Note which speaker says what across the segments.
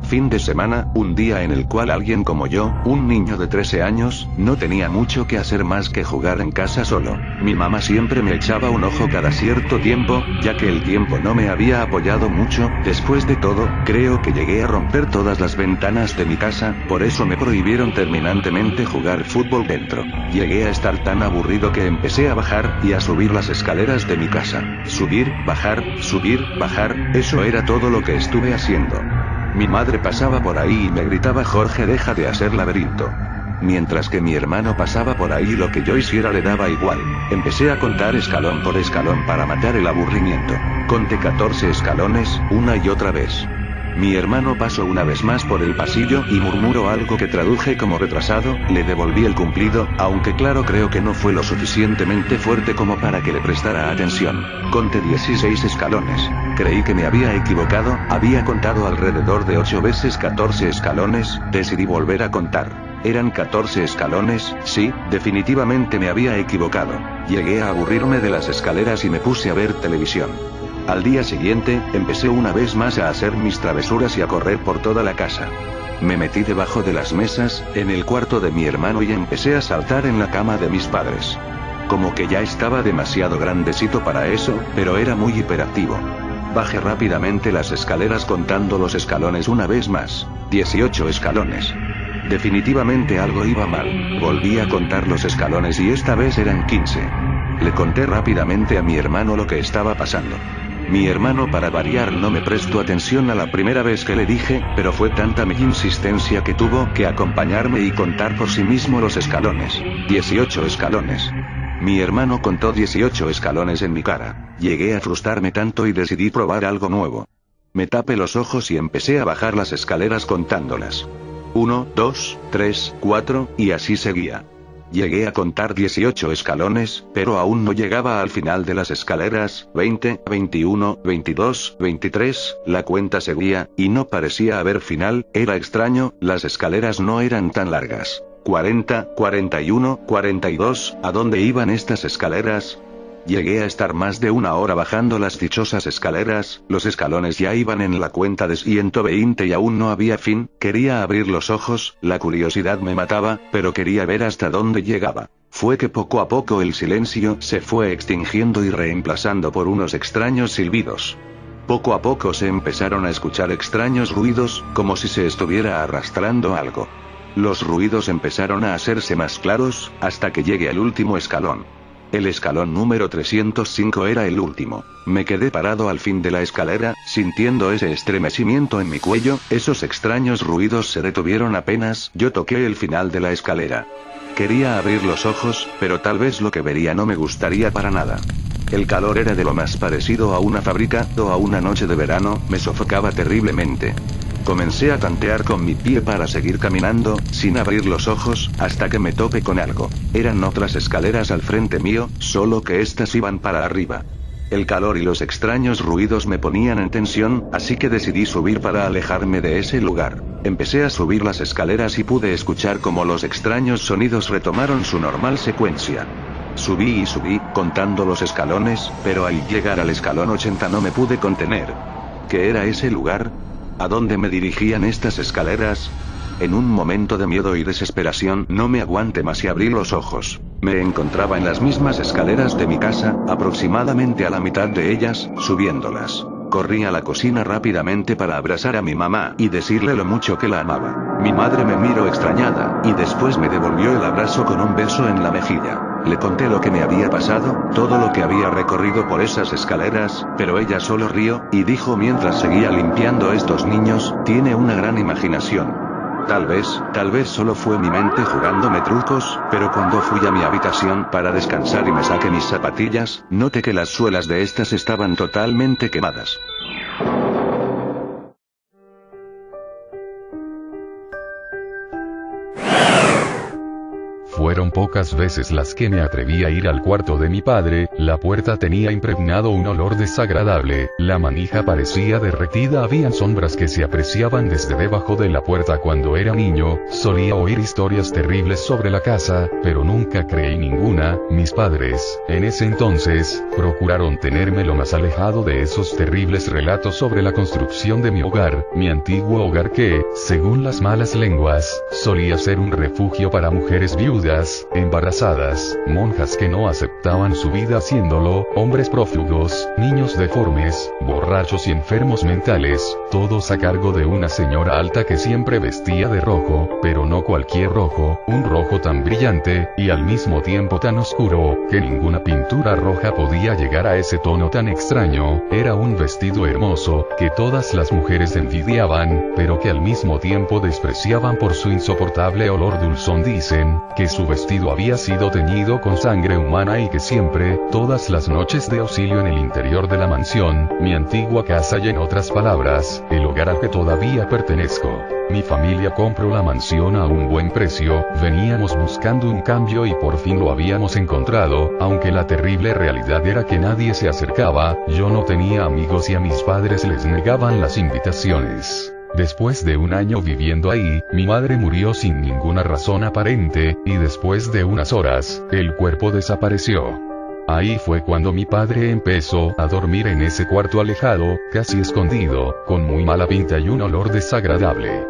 Speaker 1: Fin de semana, un día en el cual alguien como yo, un niño de 13 años, no tenía mucho que hacer más que jugar en casa solo. Mi mamá siempre me echaba un ojo cada cierto tiempo, ya que el tiempo no me había apoyado mucho. Después de todo, creo que llegué a romper todas las ventanas de mi casa, por eso me prohibieron terminantemente jugar fútbol dentro. Llegué a estar tan aburrido que empecé a bajar y a subir las escaleras de mi casa. Subir, bajar, eso era todo lo que estuve haciendo. Mi madre pasaba por ahí y me gritaba: Jorge, deja de hacer laberinto. Mientras que mi hermano pasaba por ahí, lo que yo hiciera le daba igual. Empecé a contar escalón por escalón para matar el aburrimiento. Conté 14 escalones, una y otra vez. Mi hermano pasó una vez más por el pasillo y murmuró algo que traduje como retrasado. Le devolví el cumplido, aunque claro, creo que no fue lo suficientemente fuerte como para que le prestara atención. Conté 16 escalones. Creí que me había equivocado, había contado alrededor de 8 veces 14 escalones. Decidí volver a contar. Eran 14 escalones, sí, definitivamente me había equivocado. Llegué a aburrirme de las escaleras y me puse a ver televisión. Al día siguiente, empecé una vez más a hacer mis travesuras y a correr por toda la casa. Me metí debajo de las mesas, en el cuarto de mi hermano y empecé a saltar en la cama de mis padres. Como que ya estaba demasiado grandecito para eso, pero era muy hiperactivo. Bajé rápidamente las escaleras contando los escalones una vez más. 18 escalones. Definitivamente algo iba mal. Volví a contar los escalones y esta vez eran 15. Le conté rápidamente a mi hermano lo que estaba pasando. Mi hermano, para variar, no me prestó atención a la primera vez que le dije, pero fue tanta mi insistencia que tuvo que acompañarme y contar por sí mismo los escalones. 18 escalones. Mi hermano contó 18 escalones en mi cara. Llegué a frustrarme tanto y decidí probar algo nuevo. Me tapé los ojos y empecé a bajar las escaleras contándolas. 1, 2, 3, 4, y así seguía. Llegué a contar 18 escalones, pero aún no llegaba al final de las escaleras. 20, 21, 22, 23, la cuenta seguía, y no parecía haber final. Era extraño, las escaleras no eran tan largas. 40, 41, 42, ¿a dónde iban estas escaleras? Llegué a estar más de una hora bajando las dichosas escaleras. Los escalones ya iban en la cuenta de 120 y aún no había fin. Quería abrir los ojos, la curiosidad me mataba, pero quería ver hasta dónde llegaba. Fue que poco a poco el silencio se fue extinguiendo y reemplazando por unos extraños silbidos. Poco a poco se empezaron a escuchar extraños ruidos, como si se estuviera arrastrando algo. Los ruidos empezaron a hacerse más claros, hasta que llegué al último escalón. El escalón número 305 era el último. Me quedé parado al fin de la escalera, sintiendo ese estremecimiento en mi cuello. Esos extraños ruidos se detuvieron apenas yo toqué el final de la escalera. Quería abrir los ojos, pero tal vez lo que vería no me gustaría para nada. El calor era de lo más parecido a una fábrica, o a una noche de verano, me sofocaba terriblemente. Comencé a tantear con mi pie para seguir caminando, sin abrir los ojos, hasta que me topé con algo. Eran otras escaleras al frente mío, solo que estas iban para arriba. El calor y los extraños ruidos me ponían en tensión, así que decidí subir para alejarme de ese lugar. Empecé a subir las escaleras y pude escuchar cómo los extraños sonidos retomaron su normal secuencia. Subí y subí, contando los escalones, pero al llegar al escalón 80 no me pude contener. ¿Qué era ese lugar? ¿A dónde me dirigían estas escaleras? En un momento de miedo y desesperación no me aguanté más y abrí los ojos. Me encontraba en las mismas escaleras de mi casa, aproximadamente a la mitad de ellas, subiéndolas. Corrí a la cocina rápidamente para abrazar a mi mamá y decirle lo mucho que la amaba. Mi madre me miró extrañada, y después me devolvió el abrazo con un beso en la mejilla. Le conté lo que me había pasado, todo lo que había recorrido por esas escaleras, pero ella solo rió, y dijo mientras seguía limpiando: estos niños, tiene una gran imaginación. Tal vez solo fue mi mente jugándome trucos, pero cuando fui a mi habitación para descansar y me saqué mis zapatillas, noté que las suelas de estas estaban totalmente quemadas.
Speaker 2: Fueron pocas veces las que me atreví a ir al cuarto de mi padre, la puerta tenía impregnado un olor desagradable, la manija parecía derretida, habían sombras que se apreciaban desde debajo de la puerta. Cuando era niño, solía oír historias terribles sobre la casa, pero nunca creí ninguna. Mis padres, en ese entonces, procuraron tenerme lo más alejado de esos terribles relatos sobre la construcción de mi hogar, mi antiguo hogar que, según las malas lenguas, solía ser un refugio para mujeres viudas, embarazadas, monjas que no aceptaban su vida haciéndolo, hombres prófugos, niños deformes, borrachos y enfermos mentales, todos a cargo de una señora alta que siempre vestía de rojo, pero no cualquier rojo, un rojo tan brillante, y al mismo tiempo tan oscuro, que ninguna pintura roja podía llegar a ese tono tan extraño. Era un vestido hermoso, que todas las mujeres envidiaban, pero que al mismo tiempo despreciaban por su insoportable olor dulzón. Dicen, que su vestido había sido teñido con sangre humana y que siempre, todas las noches de auxilio en el interior de la mansión, mi antigua casa y en otras palabras, el hogar al que todavía pertenezco. Mi familia compró la mansión a un buen precio, veníamos buscando un cambio y por fin lo habíamos encontrado, aunque la terrible realidad era que nadie se acercaba, yo no tenía amigos y a mis padres les negaban las invitaciones. Después de un año viviendo ahí, mi madre murió sin ninguna razón aparente, y después de unas horas, el cuerpo desapareció. Ahí fue cuando mi padre empezó a dormir en ese cuarto alejado, casi escondido, con muy mala pinta y un olor desagradable.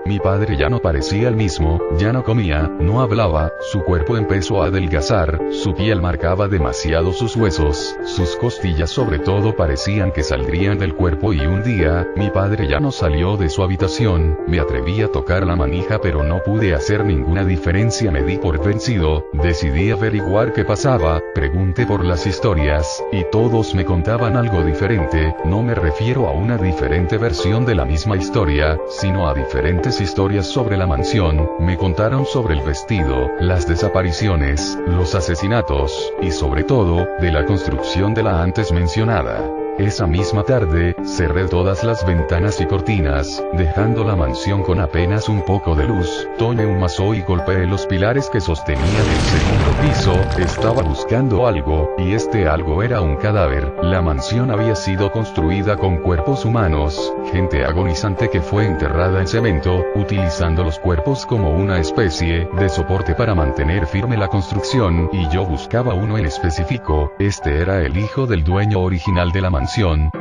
Speaker 2: Mi padre ya no parecía el mismo, ya no comía, no hablaba, su cuerpo empezó a adelgazar, su piel marcaba demasiado sus huesos, sus costillas sobre todo parecían que saldrían del cuerpo y un día, mi padre ya no salió de su habitación, me atreví a tocar la manija pero no pude hacer ninguna diferencia, me di por vencido, decidí averiguar qué pasaba, pregunté por las historias, y todos me contaban algo diferente, no me refiero a una diferente versión de la misma historia, sino a diferentes historias sobre la mansión. Me contaron sobre el vestido, las desapariciones, los asesinatos, y sobre todo, de la construcción de la antes mencionada. Esa misma tarde, cerré todas las ventanas y cortinas, dejando la mansión con apenas un poco de luz, tomé un mazo y golpeé los pilares que sostenían el segundo piso, estaba buscando algo, y este algo era un cadáver. La mansión había sido construida con cuerpos humanos, gente agonizante que fue enterrada en cemento, utilizando los cuerpos como una especie de soporte para mantener firme la construcción, y yo buscaba uno en específico. Este era el hijo del dueño original de la mansión,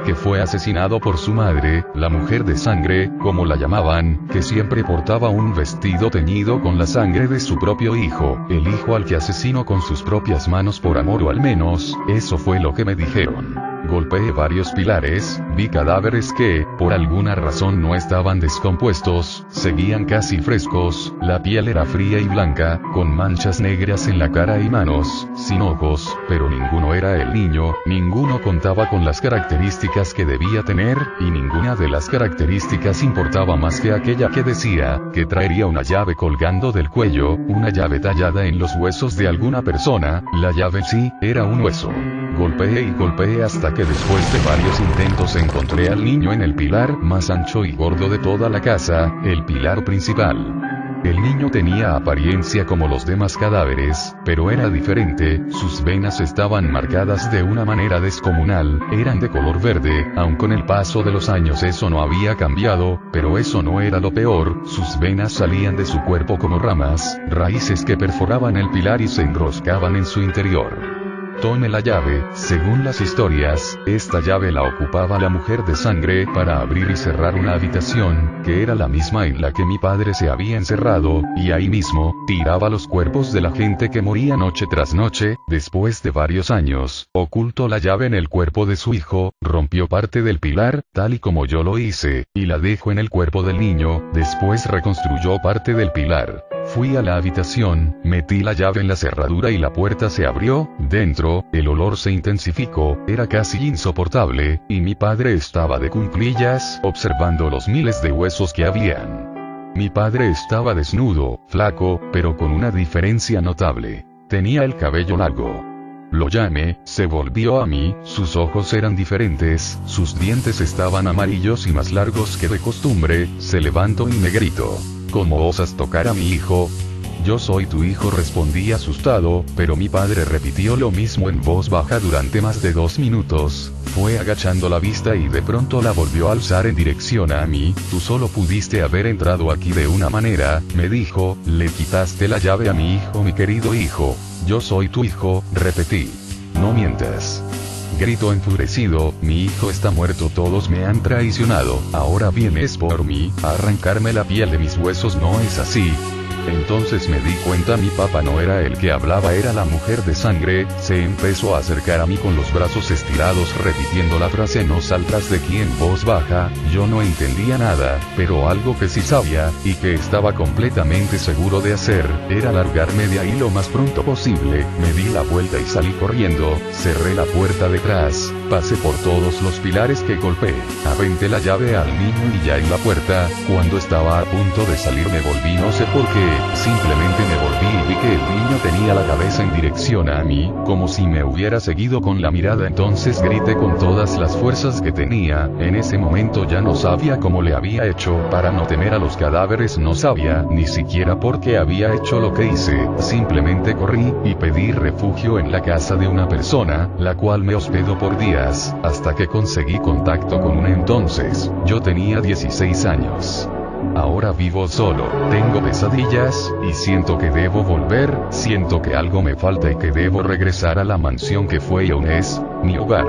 Speaker 2: que fue asesinado por su madre, la mujer de sangre, como la llamaban, que siempre portaba un vestido teñido con la sangre de su propio hijo, el hijo al que asesinó con sus propias manos por amor, o al menos, eso fue lo que me dijeron. Golpeé varios pilares, vi cadáveres que, por alguna razón no estaban descompuestos, seguían casi frescos, la piel era fría y blanca, con manchas negras en la cara y manos, sin ojos, pero ninguno era el niño, ninguno contaba con las características que debía tener, y ninguna de las características importaba más que aquella que decía, que traería una llave colgando del cuello, una llave tallada en los huesos de alguna persona. La llave sí, era un hueso. Golpeé y golpeé hasta que después de varios intentos encontré al niño en el pilar más ancho y gordo de toda la casa, el pilar principal. El niño tenía apariencia como los demás cadáveres, pero era diferente, sus venas estaban marcadas de una manera descomunal, eran de color verde, aun con el paso de los años eso no había cambiado, pero eso no era lo peor, sus venas salían de su cuerpo como ramas, raíces que perforaban el pilar y se enroscaban en su interior. Tomé la llave, según las historias, esta llave la ocupaba la mujer de sangre para abrir y cerrar una habitación, que era la misma en la que mi padre se había encerrado, y ahí mismo, tiraba los cuerpos de la gente que moría noche tras noche. Después de varios años, ocultó la llave en el cuerpo de su hijo, rompió parte del pilar, tal y como yo lo hice, y la dejó en el cuerpo del niño, después reconstruyó parte del pilar. Fui a la habitación, metí la llave en la cerradura y la puerta se abrió. Dentro, el olor se intensificó, era casi insoportable, y mi padre estaba de cuclillas, observando los miles de huesos que habían. Mi padre estaba desnudo, flaco, pero con una diferencia notable. Tenía el cabello largo. Lo llamé, se volvió a mí, sus ojos eran diferentes, sus dientes estaban amarillos y más largos que de costumbre. Se levantó y me gritó: ¿Cómo osas tocar a mi hijo? Yo soy tu hijo, respondí asustado, pero mi padre repitió lo mismo en voz baja durante más de 2 minutos. Fue agachando la vista y de pronto la volvió a alzar en dirección a mí. Tú solo pudiste haber entrado aquí de una manera, me dijo, le quitaste la llave a mi hijo, mi querido hijo. Yo soy tu hijo, repetí. No mientas. Gritó enfurecido, mi hijo está muerto, todos me han traicionado, ahora vienes por mí, a arrancarme la piel de mis huesos, no es así. Entonces me di cuenta, mi papá no era el que hablaba, era la mujer de sangre. Se empezó a acercar a mí con los brazos estirados repitiendo la frase no saldrás de aquí en voz baja. Yo no entendía nada, pero algo que sí sabía, y que estaba completamente seguro de hacer, era largarme de ahí lo más pronto posible. Me di la vuelta y salí corriendo, cerré la puerta detrás, pasé por todos los pilares que golpeé, aventé la llave al niño y ya en la puerta, cuando estaba a punto de salir me volví, no sé por qué. Simplemente me volví y vi que el niño tenía la cabeza en dirección a mí, como si me hubiera seguido con la mirada. Entonces grité con todas las fuerzas que tenía. En ese momento ya no sabía cómo le había hecho para no temer a los cadáveres, no sabía ni siquiera por qué había hecho lo que hice. Simplemente corrí y pedí refugio en la casa de una persona, la cual me hospedó por días, hasta que conseguí contacto con una. Entonces, yo tenía 16 años. Ahora vivo solo, tengo pesadillas, y siento que debo volver, siento que algo me falta y que debo regresar a la mansión que fue y aún es mi hogar.